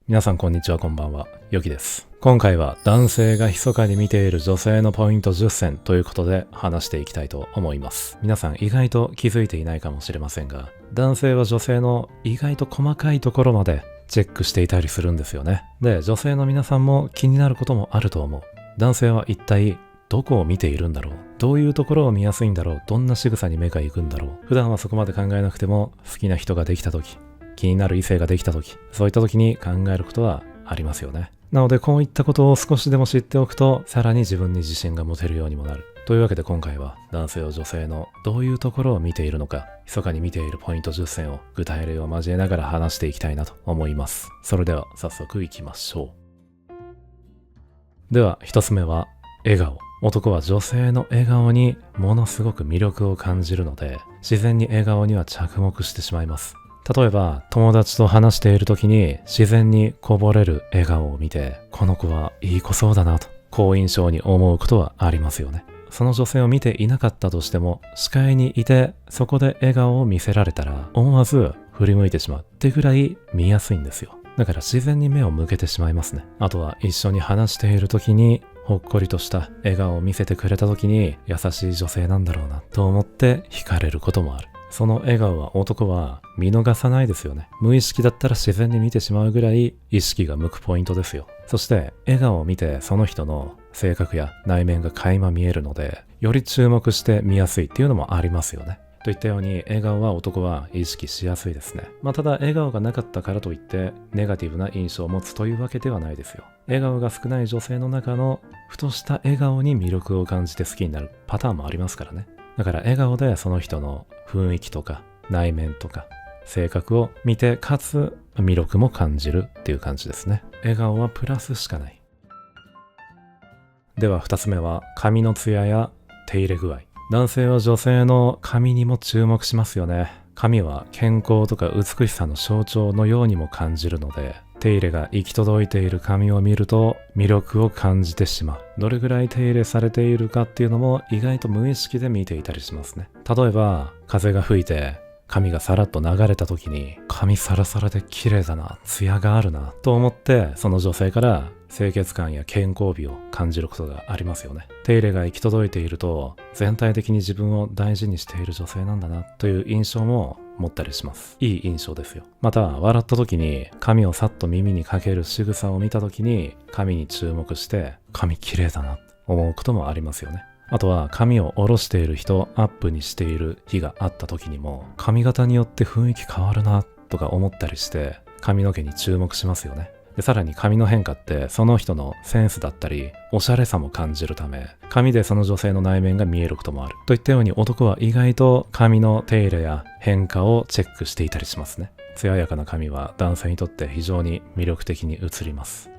皆さんこんにちは、こんばんは。ヨキです。今回は男性が密かに見ている女性のポイント10選ということで話していきたいと思います。皆さん意外と気づいていないかもしれませんが、男性は女性の意外と細かいところまでチェックしていたりするんですよね。で、女性の皆さんも気になることもあると思う。男性は一体どこを見ているんだろう、どういうところを見やすいんだろう、どんな仕草に目が行くんだろう。普段はそこまで考えなくても好きな人ができた時、気になる異性ができた時、そういった時に考えることはありますよね。なのでこういったことを少しでも知っておくと、さらに自分に自信が持てるようにもなる。というわけで今回は男性を女性のどういうところを見ているのか、密かに見ているポイント10選を具体例を交えながら話していきたいなと思います。それでは早速いきましょう。では一つ目は笑顔。男は女性の笑顔にものすごく魅力を感じるので、自然に笑顔には着目してしまいます。例えば友達と話している時に自然にこぼれる笑顔を見て、この子はいい子そうだなと好印象に思うことはありますよね。その女性を見ていなかったとしても、視界にいてそこで笑顔を見せられたら思わず振り向いてしまうってぐらい見やすいんですよ。だから自然に目を向けてしまいますね。あとは一緒に話している時にほっこりとした笑顔を見せてくれた時に、優しい女性なんだろうなと思って惹かれることもある。その笑顔は男は見逃さないですよね。無意識だったら自然に見てしまうぐらい意識が向くポイントですよ。そして笑顔を見てその人の性格や内面が垣間見えるので、より注目して見やすいっていうのもありますよね。といったように笑顔は男は意識しやすいですね。ただ笑顔がなかったからといってネガティブな印象を持つというわけではないですよ。笑顔が少ない女性の中のふとした笑顔に魅力を感じて好きになるパターンもありますからね。だから笑顔でその人の雰囲気とか内面とか性格を見て、かつ魅力も感じるっていう感じですね。笑顔はプラスしかない。では2つ目は髪のツヤや手入れ具合。男性は女性の髪にも注目しますよね。髪は健康とか美しさの象徴のようにも感じるので、手入れが行き届いている髪を見ると魅力を感じてしまう。どれぐらい手入れされているかっていうのも意外と無意識で見ていたりしますね。例えば風が吹いて髪がさらっと流れた時に、髪サラサラで綺麗だな、ツヤがあるなと思って、その女性から清潔感や健康美を感じることがありますよね。手入れが行き届いていると、全体的に自分を大事にしている女性なんだなという印象も持ったりします。いい印象ですよ。また笑った時に髪をさっと耳にかける仕草を見た時に、髪に注目して髪綺麗だなと思うこともありますよね。あとは髪を下ろしている人、アップにしている日があった時にも、髪型によって雰囲気変わるなとか思ったりして髪の毛に注目しますよね。で、さらに髪の変化ってその人のセンスだったりおしゃれさも感じるため、髪でその女性の内面が見えることもある。といったように男は意外と髪の手入れや変化をチェックしていたりしますね。艶やかな髪は男性にとって非常に魅力的に映ります。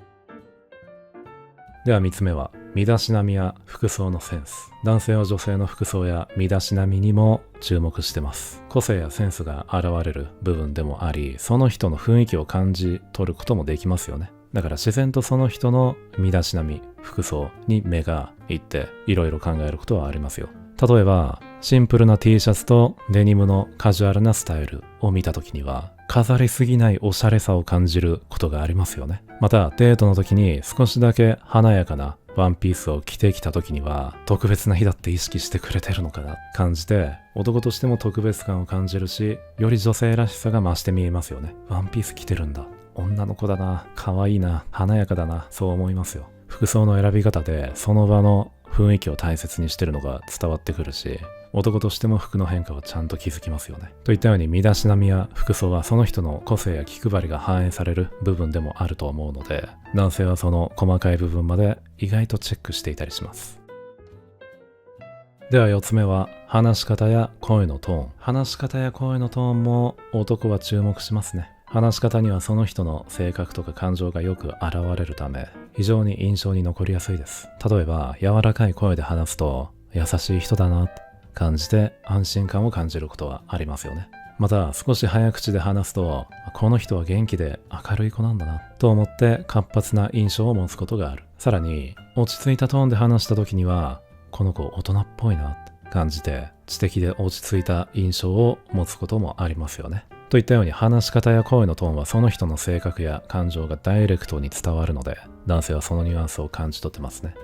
では3つ目は身だしなみや服装のセンス。男性は女性の服装や身だしなみにも注目してます。個性やセンスが現れる部分でもあり、その人の雰囲気を感じ取ることもできますよね。だから自然とその人の身だしなみ、服装に目がいっていろいろ考えることはありますよ。例えばシンプルな T シャツとデニムのカジュアルなスタイルを見た時には、飾りすぎないおしゃれさを感じることがありますよね。またデートの時に少しだけ華やかなワンピースを着てきた時には、特別な日だって意識してくれてるのかな感じて、男としても特別感を感じるし、より女性らしさが増して見えますよね。ワンピース着てるんだ、女の子だな、可愛いな、華やかだな、そう思いますよ。服装の選び方でその場の雰囲気を大切にしてるのが伝わってくるし、男としても服の変化をちゃんと気づきますよね。といったように身だしなみや服装はその人の個性や気配りが反映される部分でもあると思うので、男性はその細かい部分まで意外とチェックしていたりします。では4つ目は話し方や声のトーン。話し方や声のトーンも男は注目しますね。話し方にはその人の性格とか感情がよく現れるため、非常に印象に残りやすいです。例えば柔らかい声で話すと優しい人だなと感じて安心感を感じることはありますよね。また少し早口で話すと、この人は元気で明るい子なんだなと思って活発な印象を持つことがある。さらに落ち着いたトーンで話した時には、この子大人っぽいなと感じて知的で落ち着いた印象を持つこともありますよね。といったように話し方や声のトーンはその人の性格や感情がダイレクトに伝わるので、男性はそのニュアンスを感じ取ってますね。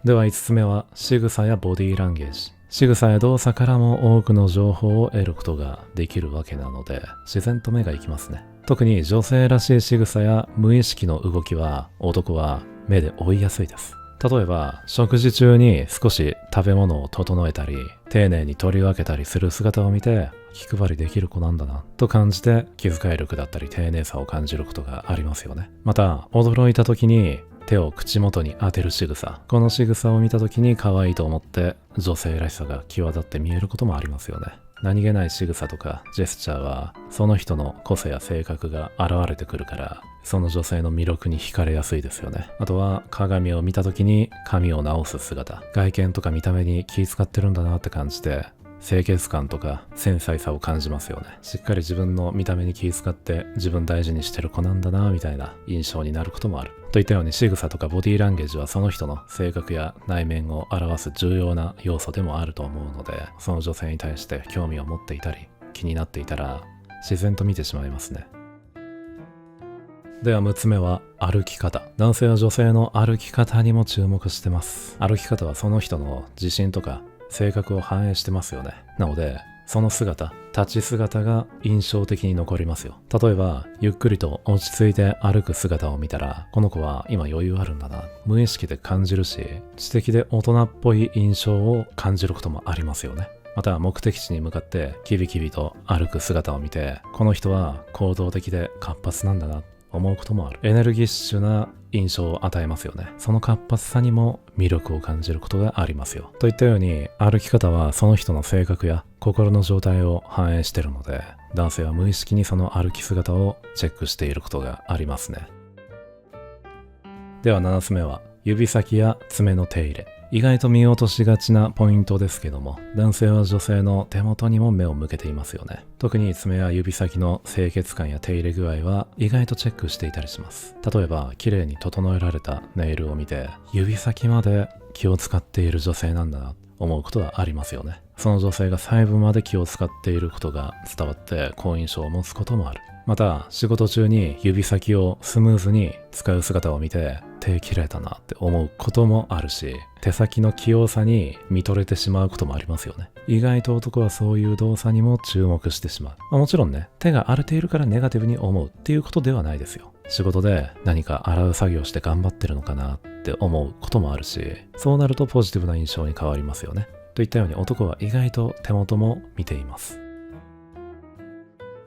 では5つ目は仕草やボディーランゲージ。仕草や動作からも多くの情報を得ることができるわけなので、自然と目が行きますね。特に女性らしい仕草や無意識の動きは男は目で追いやすいです。例えば食事中に少し食べ物を整えたり丁寧に取り分けたりする姿を見て、気配りできる子なんだなと感じて気遣い力だったり丁寧さを感じることがありますよね。また驚いた時に手を口元に当てる仕草、この仕草を見た時に可愛いと思って女性らしさが際立って見えることもありますよね。何気ない仕草とかジェスチャーはその人の個性や性格が現れてくるから、その女性の魅力に惹かれやすいですよね。あとは鏡を見た時に髪を直す姿、外見とか見た目に気遣ってるんだなって感じて清潔感とか繊細さを感じますよね。しっかり自分の見た目に気遣って自分大事にしてる子なんだなみたいな印象になることもある。といったように仕草とかボディーランゲージはその人の性格や内面を表す重要な要素でもあると思うので、その女性に対して興味を持っていたり気になっていたら自然と見てしまいますね。では6つ目は歩き方。男性は女性の歩き方にも注目してます。歩き方はその人の自信とか性格を反映してますよね。なのでその姿、立ち姿が印象的に残りますよ。例えばゆっくりと落ち着いて歩く姿を見たら、この子は今余裕あるんだな、無意識で感じるし、知的で大人っぽい印象を感じることもありますよね。また目的地に向かってキビキビと歩く姿を見て、この人は行動的で活発なんだな思うこともある。エネルギッシュな印象を与えますよね。その活発さにも魅力を感じることがありますよ。といったように歩き方はその人の性格や心の状態を反映しているので、男性は無意識にその歩き姿をチェックしていることがありますね。では7つ目は指先や爪の手入れ。意外と見落としがちなポイントですけども、男性は女性の手元にも目を向けていますよね。特に爪や指先の清潔感や手入れ具合は意外とチェックしていたりします。例えば綺麗に整えられたネイルを見て、指先まで気を使っている女性なんだなと思うことはありますよね。その女性が細部まで気を使っていることが伝わって好印象を持つこともある。また仕事中に指先をスムーズに使う姿を見て、手綺麗だなって思うこともあるし、手先の器用さに見とれてしまうこともありますよね。意外と男はそういう動作にも注目してしまう。もちろんね、手が荒れているからネガティブに思うっていうことではないですよ。仕事で何か洗う作業して頑張ってるのかなって思うこともあるし、そうなるとポジティブな印象に変わりますよね。といったように男は意外と手元も見ています。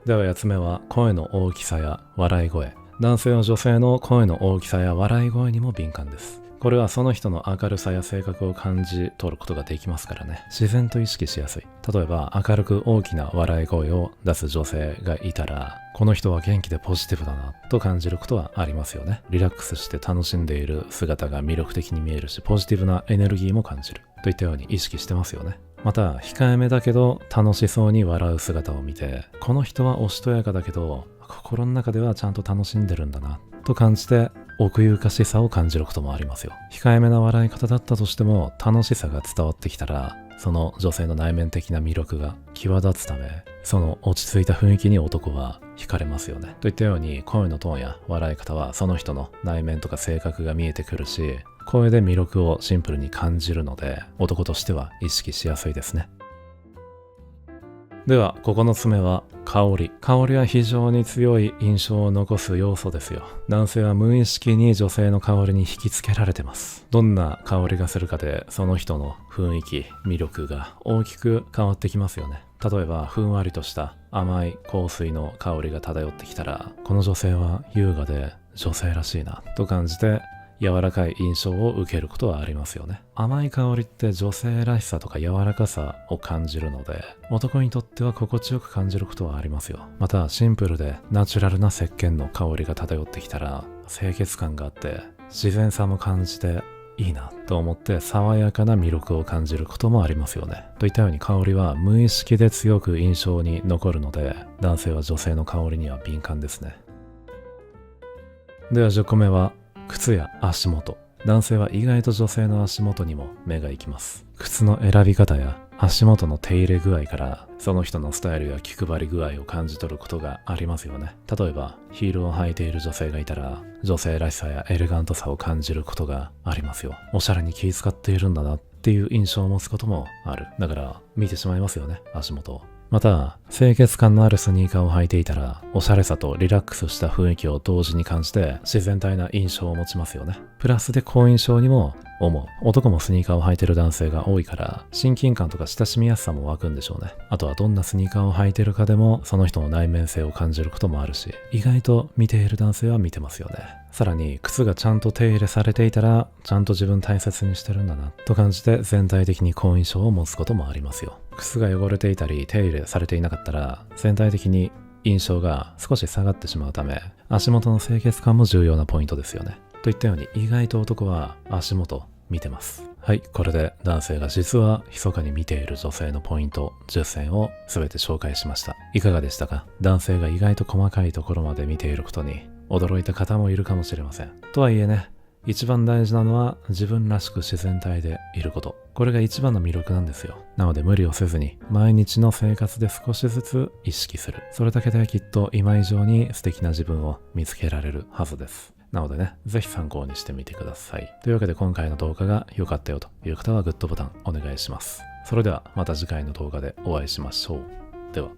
では8つ目は声の大きさや笑い声。男性は女性の声の大きさや笑い声にも敏感です。これはその人の明るさや性格を感じ取ることができますからね。自然と意識しやすい。例えば明るく大きな笑い声を出す女性がいたら、この人は元気でポジティブだなと感じることはありますよね。リラックスして楽しんでいる姿が魅力的に見えるし、ポジティブなエネルギーも感じるといったように意識してますよね。また控えめだけど楽しそうに笑う姿を見て、この人はおしとやかだけど心の中ではちゃんと楽しんでるんだなと感じて、奥ゆかしさを感じることもありますよ。控えめな笑い方だったとしても楽しさが伝わってきたら、その女性の内面的な魅力が際立つため、その落ち着いた雰囲気に男は惹かれますよね。といったように声のトーンや笑い方はその人の内面とか性格が見えてくるし、声で魅力をシンプルに感じるので、男としては意識しやすいですね。では9つ目は香り。香りは非常に強い印象を残す要素ですよ。男性は無意識に女性の香りに引きつけられてます。どんな香りがするかでその人の雰囲気、魅力が大きく変わってきますよね。例えばふんわりとした甘い香水の香りが漂ってきたら、この女性は優雅で女性らしいなと感じて柔らかい印象を受けることはありますよね。甘い香りって女性らしさとか柔らかさを感じるので、男にとっては心地よく感じることはありますよ。またシンプルでナチュラルな石鹸の香りが漂ってきたら、清潔感があって自然さも感じていいなと思って爽やかな魅力を感じることもありますよね。といったように香りは無意識で強く印象に残るので、男性は女性の香りには敏感ですね。では10個目は靴や足元。男性は意外と女性の足元にも目が行きます。靴の選び方や足元の手入れ具合からその人のスタイルや気配り具合を感じ取ることがありますよね。例えばヒールを履いている女性がいたら女性らしさやエレガントさを感じることがありますよ。おしゃれに気遣っているんだなっていう印象を持つこともある。だから見てしまいますよね、足元を。また、清潔感のあるスニーカーを履いていたら、おしゃれさとリラックスした雰囲気を同時に感じて、自然体な印象を持ちますよね。プラスで好印象にも思う。男もスニーカーを履いてる男性が多いから、親近感とか親しみやすさも湧くんでしょうね。あとはどんなスニーカーを履いてるかでも、その人の内面性を感じることもあるし、意外と見ている男性は見てますよね。さらに、靴がちゃんと手入れされていたら、ちゃんと自分大切にしてるんだな、と感じて全体的に好印象を持つこともありますよ。靴が汚れていたり、手入れされていなかったら、全体的に印象が少し下がってしまうため、足元の清潔感も重要なポイントですよね。といったように、意外と男は足元見てます。はい、これで男性が実は密かに見ている女性のポイント10選を全て紹介しました。いかがでしたか？男性が意外と細かいところまで見ていることに驚いた方もいるかもしれません。とはいえね、一番大事なのは自分らしく自然体でいること。これが一番の魅力なんですよ。なので無理をせずに毎日の生活で少しずつ意識する。それだけできっと今以上に素敵な自分を見つけられるはずです。なのでね、ぜひ参考にしてみてください。というわけで今回の動画が良かったよという方はグッドボタンお願いします。それではまた次回の動画でお会いしましょう。では。